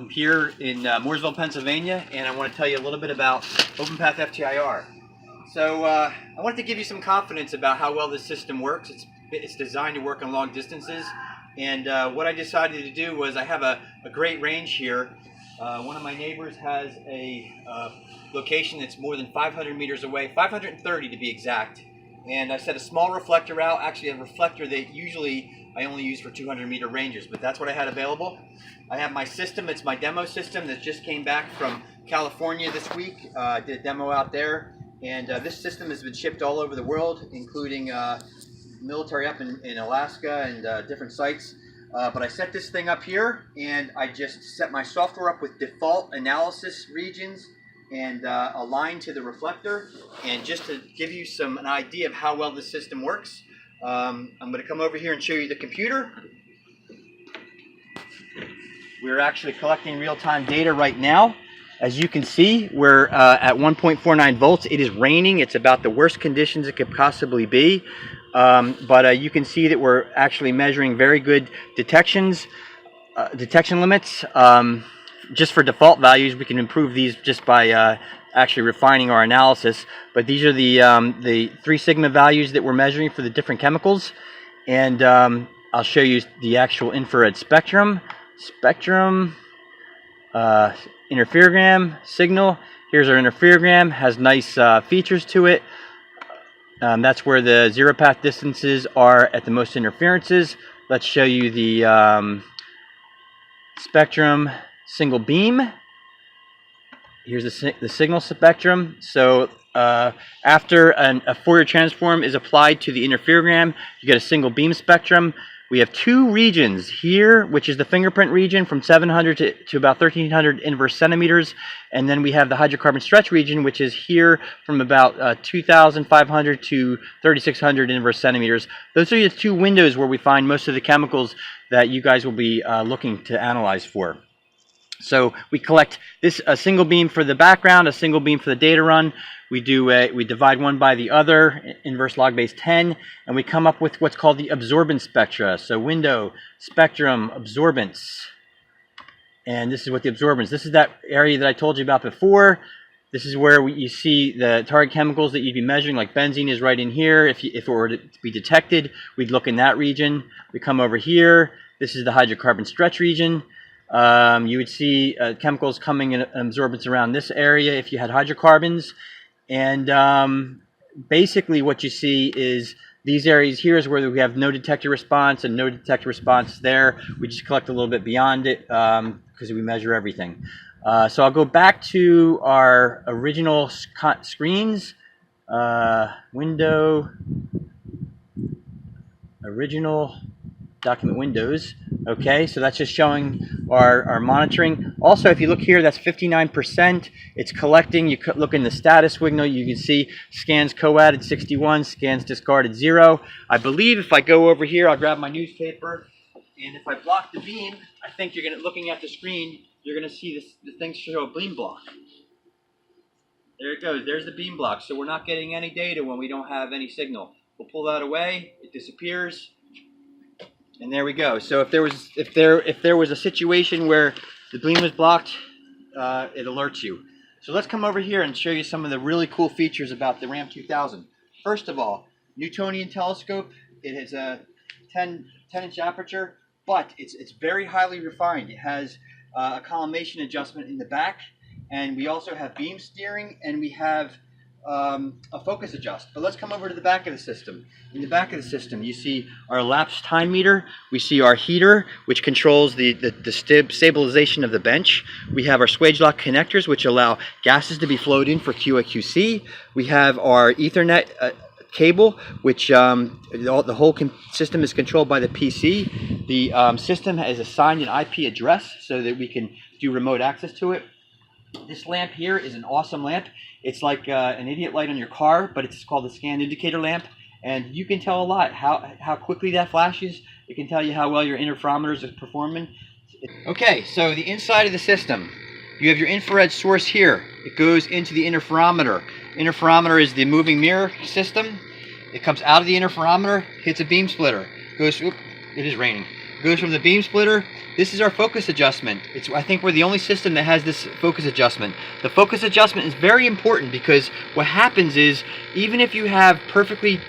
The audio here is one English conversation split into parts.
I'm here in Mooresville, Pennsylvania, and I want to tell you a little bit about OpenPath FTIR. So I wanted to give you some confidence about how well this system works. It's designed to work on long distances, and what I decided to do was I have a great range here. One of my neighbors has a location that's more than 500 meters away, 530 to be exact, and I set a small reflector out, actually a reflector that usually I only use for 200-meter ranges, but that's what I had available. I have my system. It's my demo system that just came back from California this week. I did a demo out there, and this system has been shipped all over the world, including military up in Alaska and different sites. But I set this thing up here, and I just set my software up with default analysis regions and aligned to the reflector. And just to give you an idea of how well this system works, I'm going to come over here and show you the computer. We're actually collecting real-time data right now. As you can see, we're at 1.49 volts. It is raining. It's about the worst conditions it could possibly be. But you can see that we're actually measuring very good detection limits. Just for default values, we can improve these just by actually refining our analysis. But these are the 3 sigma values that we're measuring for the different chemicals. And I'll show you the actual infrared spectrum. Interferogram signal. Here's our interferogram. Has nice features to it. That's where the zero path distances are at the most interferences. Let's show you the spectrum single beam. Here's the signal spectrum. So after a Fourier transform is applied to the interferogram, you get a single beam spectrum. We have 2 regions here, which is the fingerprint region from 700 to about 1300 inverse centimeters. And then we have the hydrocarbon stretch region, which is here from about 2500 to 3600 inverse centimeters. Those are the 2 windows where we find most of the chemicals that you guys will be looking to analyze for. So we collect a single beam for the background, a single beam for the data run. We divide one by the other, inverse log base 10, and we come up with what's called the absorbance spectra. So window, spectrum, absorbance. And this is what the absorbance. This is that area that I told you about before. This is where you see the target chemicals that you'd be measuring, like benzene is right in here. If it were to be detected, we'd look in that region. We come over here. This is the hydrocarbon stretch region. You would see chemicals coming in absorbance around this area if you had hydrocarbons. And basically what you see is these areas here is where we have no detector response and no detector response there. We just collect a little bit beyond it because we measure everything. So I'll go back to our original screens. Window, original document windows. Okay, so that's just showing our monitoring. Also, if you look here, that's 59%. It's collecting. You look in the status window, you can see scans co-added 61, scans discarded 0. I believe if I go over here, I'll grab my newspaper, and if I block the beam, I think you're looking at the screen, you're going to see the thing show a beam block. There it goes. There's the beam block. So we're not getting any data when we don't have any signal. We'll pull that away. It disappears. And there we go. So if there was a situation where the beam was blocked, it alerts you. So let's come over here and show you some of the really cool features about the RAM2000. First of all, Newtonian telescope. It has a 10-inch aperture, but it's very highly refined. It has a collimation adjustment in the back, and we also have beam steering, and we have a focus adjust. But let's come over to the back of the system. In the back of the system, you see our elapsed time meter. We see our heater, which controls the stabilization of the bench. We have our swage lock connectors, which allow gases to be flowed in for QA/QC. We have our Ethernet cable, which the whole system is controlled by the PC. The system is assigned an IP address so that we can do remote access to it. This lamp here is an awesome lamp. It's like an idiot light on your car, but it's called the scan indicator lamp. And you can tell a lot how quickly that flashes. It can tell you how well your interferometers are performing. Okay, so the inside of the system, you have your infrared source here. It goes into the interferometer. Interferometer is the moving mirror system. It comes out of the interferometer, hits a beam splitter, goes. Oop, it is raining. goes from the beam splitter. This is our focus adjustment. I think we're the only system that has this focus adjustment. The focus adjustment is very important because what happens is, even if you have perfectly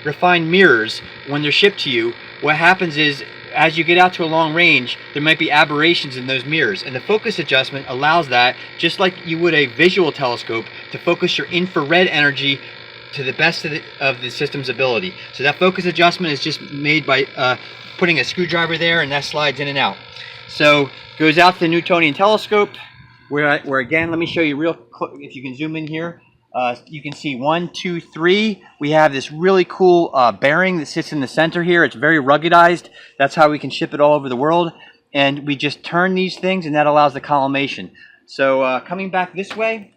refined mirrors when they're shipped to you, what happens is, as you get out to a long range, there might be aberrations in those mirrors, and the focus adjustment allows that, just like you would a visual telescope, to focus your infrared energy to the best of the system's ability. So that focus adjustment is just made by putting a screwdriver there, and that slides in and out. So goes out to the Newtonian telescope, where again, let me show you real quick, if you can zoom in here. You can see 1, 2, 3. We have this really cool bearing that sits in the center here. It's very ruggedized. That's how we can ship it all over the world. And we just turn these things, and that allows the collimation. So coming back this way,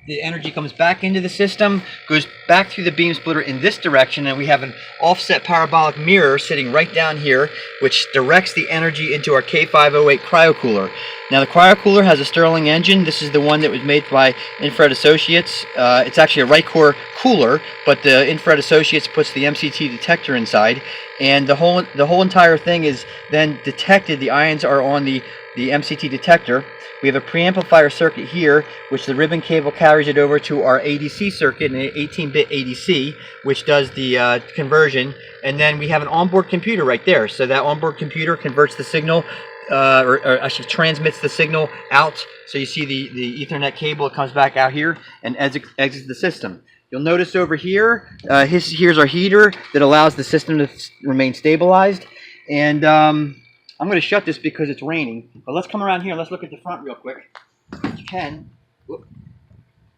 the energy comes back into the system, goes back through the beam splitter in this direction, and we have an offset parabolic mirror sitting right down here, which directs the energy into our K508 cryocooler. Now the cryocooler has a Stirling engine. This is the one that was made by Infrared Associates. It's actually a right core cooler, but the Infrared Associates puts the MCT detector inside, and the whole entire thing is then detected. The ions are on the MCT detector. We have a preamplifier circuit here, which the ribbon cable carries it over to our ADC circuit, an 18-bit ADC, which does the conversion. And then we have an onboard computer right there. So that onboard computer converts the signal, or actually transmits the signal out. So you see the Ethernet cable, it comes back out here and exits the system. You'll notice over here, here's our heater that allows the system to remain stabilized. And I'm going to shut this because it's raining, but let's come around here and let's look at the front real quick. If you can. Whoop.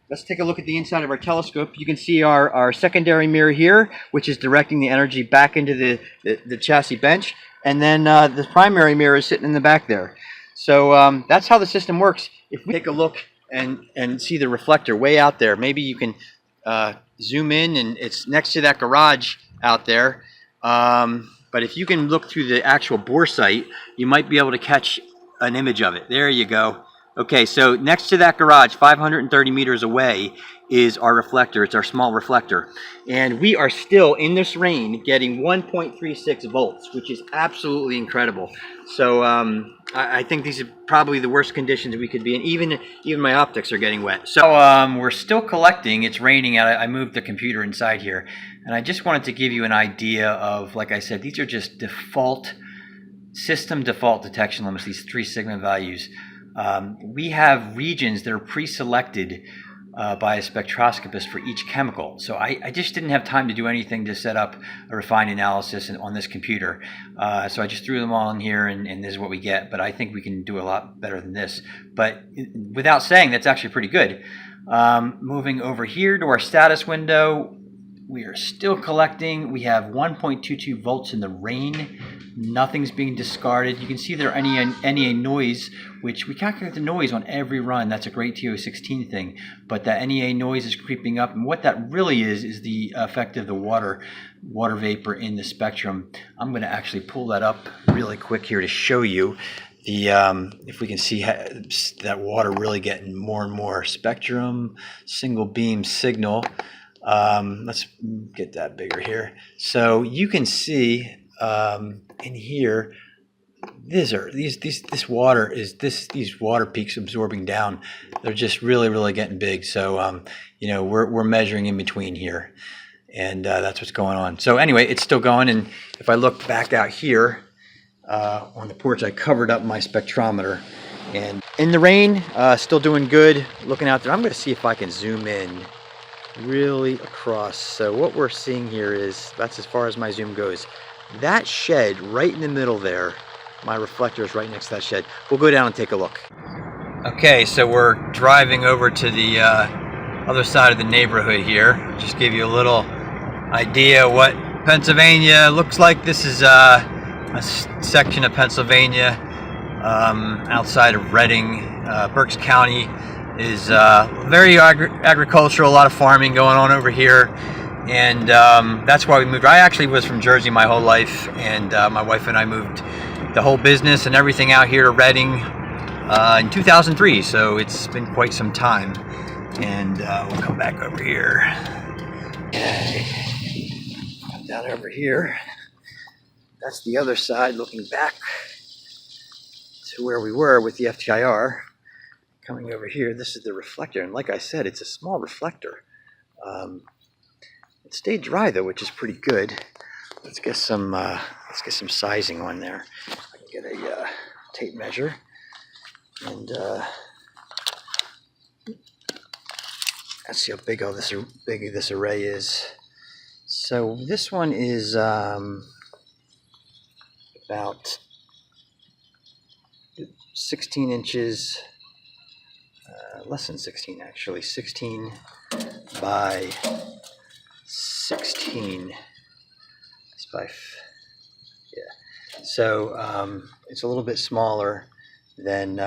Let's take a look at the inside of our telescope. You can see our secondary mirror here, which is directing the energy back into the chassis bench, and then the primary mirror is sitting in the back there. So that's how the system works. If we take a look and see the reflector way out there, maybe you can zoom in, and it's next to that garage out there. But if you can look through the actual bore sight, you might be able to catch an image of it. There you go. Okay, so next to that garage, 530 meters away, is our reflector. It's our small reflector. And we are still, in this rain, getting 1.36 volts, which is absolutely incredible. So I think these are probably the worst conditions we could be in. Even my optics are getting wet. So we're still collecting. It's raining out. I moved the computer inside here. And I just wanted to give you an idea of, like I said, these are just system default detection limits, these 3 sigma values. We have regions that are pre-selected by a spectroscopist for each chemical. So I just didn't have time to do anything to set up a refined analysis on this computer. So I just threw them all in here, and this is what we get. But I think we can do a lot better than this. But without saying, that's actually pretty good. Moving over here to our status window, we are still collecting. We have 1.22 volts in the rain. Nothing's being discarded. You can see there NEA noise, which we calculate the noise on every run. That's a great TO16 thing. But that NEA noise is creeping up, and what that really is the effect of the water vapor in the spectrum. I'm going to actually pull that up really quick here to show you if we can see that water really getting more and more. Spectrum, single beam signal. Let's get that bigger here. So you can see in here, these water peaks absorbing down. They're just really getting big. So we're measuring in between here, and that's what's going on. So anyway, it's still going. And if I look back out here on the porch, I covered up my spectrometer, and in the rain, still doing good. Looking out there, I'm going to see if I can zoom in really across. So what we're seeing here is, that's as far as my zoom goes. That shed right in the middle there, my reflector is right next to that shed. We'll go down and take a look. Okay, so we're driving over to the other side of the neighborhood here. Just give you a little idea what Pennsylvania looks like. This is a section of Pennsylvania outside of Reading. Berks County is very agricultural, a lot of farming going on over here, and that's why we moved. I actually was from Jersey my whole life, and my wife and I moved the whole business and everything out here to Reading in 2003, so it's been quite some time. And we'll come back over here. Okay. Come down over here. That's the other side looking back to where we were with the FTIR. Coming over here, this is the reflector, and like I said, it's a small reflector. It stayed dry though, which is pretty good. Let's get some sizing on there. I can get a tape measure, and let's see how big this array is. So this one is about 16 inches, less than 16 actually, 16 by 16. It's by, yeah. So it's a little bit smaller than